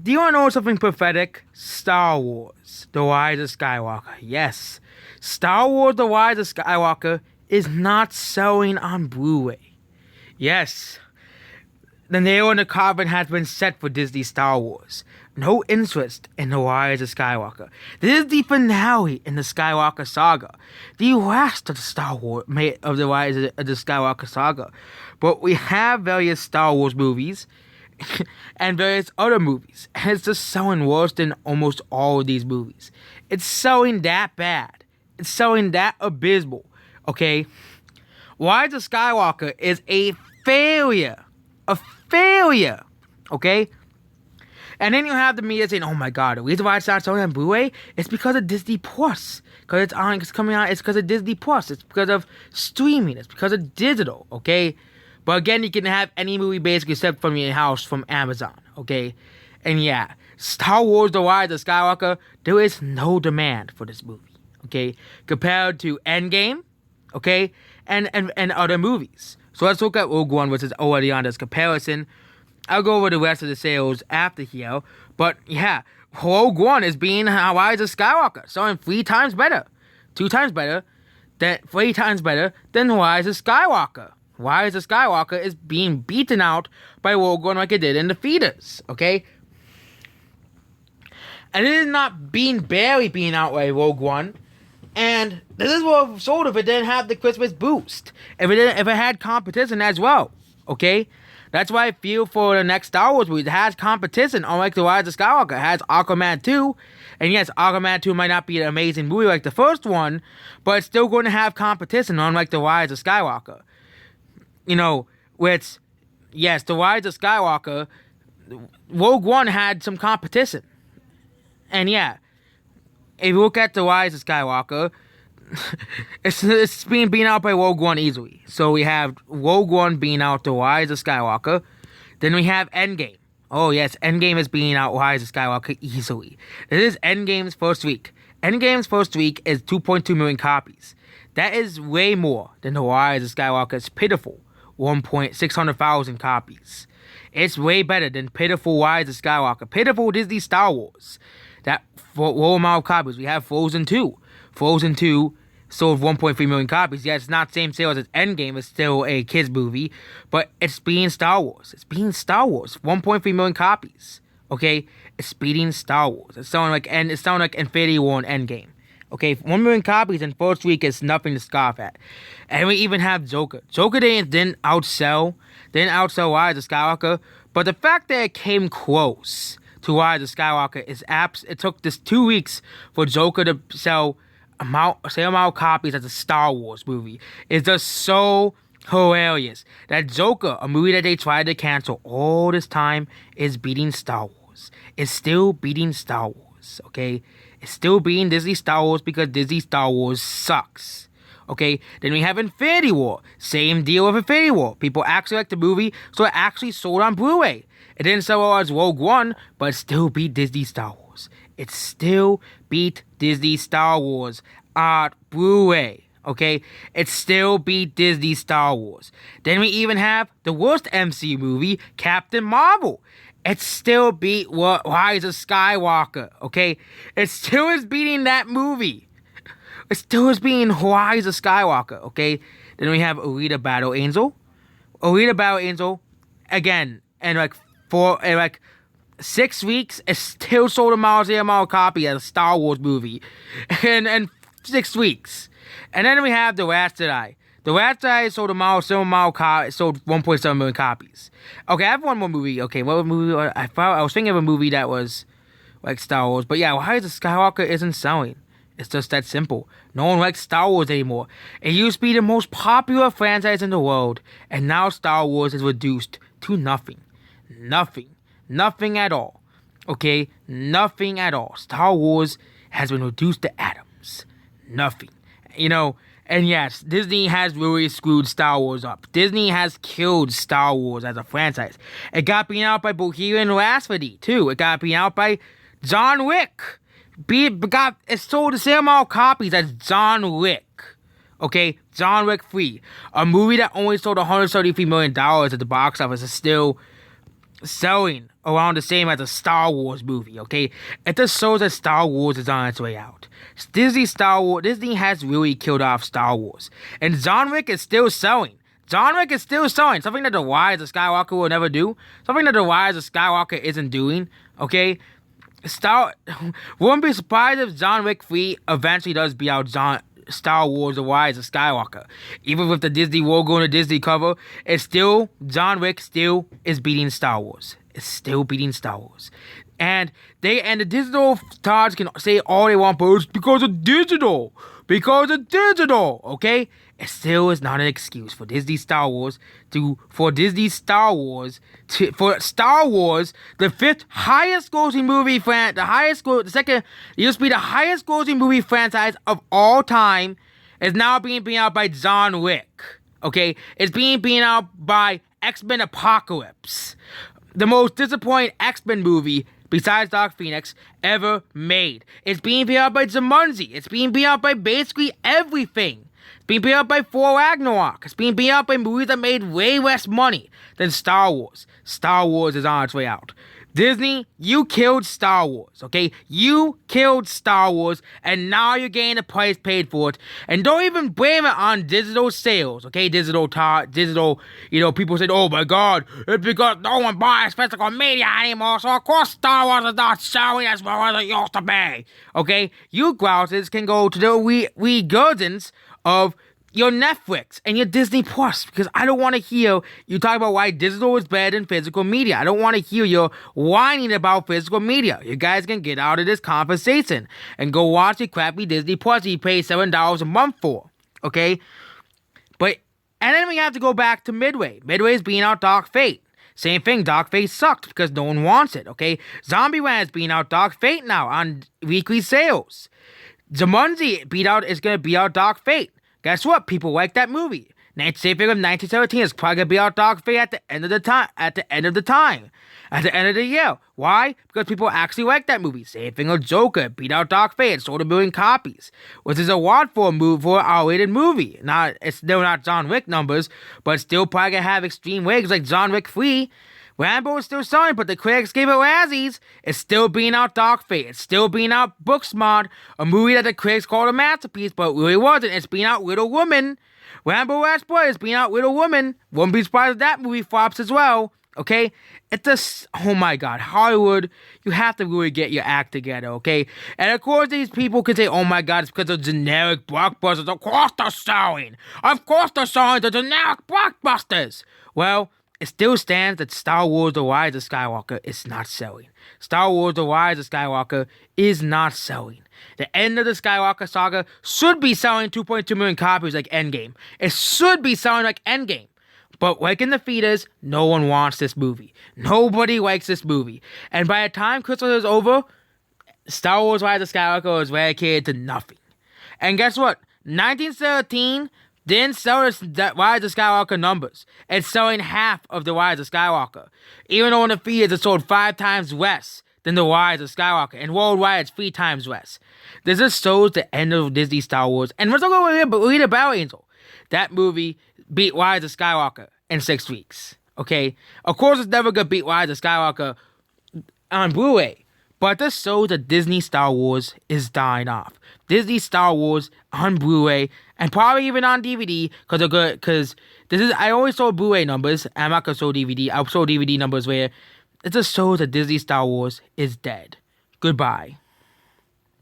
Do you want to know something prophetic? Star Wars, The Rise of Skywalker. Yes, Star Wars, The Rise of Skywalker is not selling on Blu-ray. Yes, the nail in the coffin has been set for Disney Star Wars. No interest in The Rise of Skywalker. This is the finale in the Skywalker saga. The last of the Star Wars of the Rise of the Skywalker saga. But we have various Star Wars movies and various other movies. And it's just selling worse than almost all of these movies. It's selling that bad. It's selling that abysmal. Okay? Rise of Skywalker is a failure. A failure. Okay? And then you have the media saying, "Oh my God, the reason why it's not selling on Blu-ray is because of Disney Plus. Because it's coming out. It's because of Disney Plus. It's because of streaming. It's because of digital." Okay, but again, you can have any movie basically except from your house from Amazon. Okay, and yeah, Star Wars: The Rise of Skywalker. There is no demand for this movie. Okay, compared to Endgame. Okay, and other movies. So let's look at Rogue One, which is already on this comparison. I'll go over the rest of the sales after here. But yeah, Rogue One is being Rise of Skywalker, selling 3 times better. 2 times better. 3 times better than Rise of Skywalker. Rise of Skywalker is being beaten out by Rogue One like it did in the theaters. Okay? And it is not barely being out by Rogue One. And this is what sold if it didn't have the Christmas boost. If it had competition as well. Okay? That's why I feel for the next Star Wars movie. It has competition, unlike The Rise of Skywalker. It has Aquaman 2. And yes, Aquaman 2 might not be an amazing movie like the first one, but it's still going to have competition, unlike The Rise of Skywalker. You know, which, yes, The Rise of Skywalker, Rogue One had some competition. And yeah, if you look at The Rise of Skywalker, it's being beaten out by Rogue One easily. So we have Rogue One beating out The Rise of Skywalker. Then we have Endgame. Oh yes, Endgame is beating out Rise of Skywalker easily. This is Endgame's first week. Endgame's first week is 2.2 million copies. That is way more than The Rise of Skywalker's pitiful 1,600,000 copies. It's way better than pitiful Rise of Skywalker. Pitiful Disney Star Wars. That low amount of copies. We have Frozen 2. Frozen 2 sold 1.3 million copies. Yeah, it's not the same sales as Endgame. It's still a kids movie. But it's beating Star Wars. It's beating Star Wars. 1.3 million copies. Okay? It's beating Star Wars. It's sounding like Infinity War and Endgame. Okay? 1 million copies in first week is nothing to scoff at. And we even have Joker. Joker didn't outsell Rise of Skywalker. But the fact that it came close to Rise of Skywalker is it took this 2 weeks for Joker to sell same amount of copies as a Star Wars movie. It's just so hilarious that Joker, a movie that they tried to cancel all this time, is beating Star Wars. It's still beating Star Wars, okay? It's still beating Disney Star Wars because Disney Star Wars sucks. Okay, then we have Infinity War. Same deal with Infinity War. People actually like the movie, so it actually sold on Blu-ray. It didn't sell well as Rogue One, but it still beat Disney Star Wars. It still beat Disney Star Wars on Blu-ray. Okay? It still beat Disney Star Wars. Then we even have the worst MCU movie, Captain Marvel. It still beat Rise of Skywalker. Okay? It still is beating that movie. It still is beating Rise of Skywalker. Okay? Then we have Alita Battle Angel. Alita Battle Angel, again, and for 6 weeks, it still sold the amount of copy as a Star Wars movie. And 6 weeks. And then we have The Last Jedi. The Last Jedi sold sold 1.7 million copies. Okay, I have one more movie. Okay, what movie? I was thinking of a movie that was like Star Wars. But yeah, Rise of Skywalker isn't selling. It's just that simple. No one likes Star Wars anymore. It used to be the most popular franchise in the world. And now Star Wars is reduced to nothing. Nothing at all. Okay? Nothing at all. Star Wars has been reduced to atoms. Nothing. You know, and yes, Disney has really screwed Star Wars up. Disney has killed Star Wars as a franchise. It got beaten out by Bohemian Rhapsody, too. It got beaten out by John Wick. It sold the same amount of copies as John Wick. Okay? John Wick 3. A movie that only sold $133 million at the box office is still selling around the same as a Star Wars movie, okay? It just shows that Star Wars is on its way out. Disney has really killed off Star Wars. And John Wick is still selling. John Wick is still selling. Something that the Rise of Skywalker will never do. Something that the Rise of Skywalker isn't doing, okay? Wouldn't be surprised if John Wick 3 eventually does beat out Star Wars: The Rise of Skywalker. Even with the Disney logo and the Disney cover, John Wick still is beating Star Wars. It's still beating Star Wars. And the digital stars can say all they want, but it's because of digital. Because of digital, okay? It still is not an excuse for Star Wars, the fifth highest grossing movie it used to be the highest grossing movie franchise of all time, is now being beaten out by John Wick, okay? It's being beaten out by X-Men Apocalypse, the most disappointing X-Men movie besides Dark Phoenix ever made. It's being beaten out by Jumanji. It's being beaten out by basically everything. It's being beaten out by Thor Ragnarok. It's being beaten out by movies that made way less money than Star Wars. Star Wars is on its way out. Disney, you killed Star Wars, okay? You killed Star Wars, and now you're getting the price paid for it. And don't even blame it on digital sales, okay? Digital, people said, oh my God, it's because no one buys physical media anymore, so of course Star Wars is not selling as well as it used to be, okay? You grouses can go to the wee gardens of your Netflix and your Disney Plus, because I don't want to hear you talk about why digital is better than physical media. I don't want to hear you whining about physical media. You guys can get out of this conversation and go watch the crappy Disney Plus you pay $7 a month for, okay? And then we have to go back to Midway. Midway is being out Dark Fate. Same thing, Dark Fate sucked because no one wants it, okay? Zombieland is being out Dark Fate now on weekly sales. Jumanji is going to beat out Dark Fate. Guess what? People like that movie. Same thing with 1917 is probably going to be out Dark Fate at the end of the year. Why? Because people actually like that movie. Same thing with Joker. Beat out Dark Fate. It sold 1 million copies. Which is a lot for an R-rated movie. It's still not John Wick numbers, but still probably going to have extreme ratings like John Wick 3. Rambo is still selling, but the critics gave it Razzies. It's still being out Dark Fate. It's still being out Booksmart, a movie that the critics called a masterpiece, but really wasn't. It's being out Little Women. Rambo Last Blood is being out Little Women. Wouldn't be surprised if that movie flops as well. Okay? It's just, oh my God, Hollywood, you have to really get your act together, okay? And of course, these people can say, oh my God, it's because of generic blockbusters. Of course they're selling. Of course they're selling the generic blockbusters. Well, it still stands that Star Wars: The Rise of Skywalker is not selling. Star Wars: The Rise of Skywalker is not selling. The end of the Skywalker saga should be selling 2.2 million copies like Endgame. It should be selling like Endgame. But like in the theaters, no one wants this movie. Nobody likes this movie. And by the time Christmas is over, Star Wars: Rise of Skywalker was relegated to nothing. And guess what? 1917 didn't sell the Rise of Skywalker numbers. It's selling half of the Rise of Skywalker. Even though in the theaters it sold 5 times less than the Rise of Skywalker. And worldwide it's 3 times less. This just shows the end of Disney Star Wars. And let's go over here, read a Battle Angel. That movie beat Rise of Skywalker in 6 weeks. Okay? Of course it's never gonna beat Rise of Skywalker on Blu-ray. But this shows that Disney Star Wars is dying off. Disney Star Wars on Blu-ray and probably even on DVD because I always sold Blu-ray numbers. I'm not gonna show DVD. I'll show DVD numbers where it just shows that Disney Star Wars is dead. Goodbye.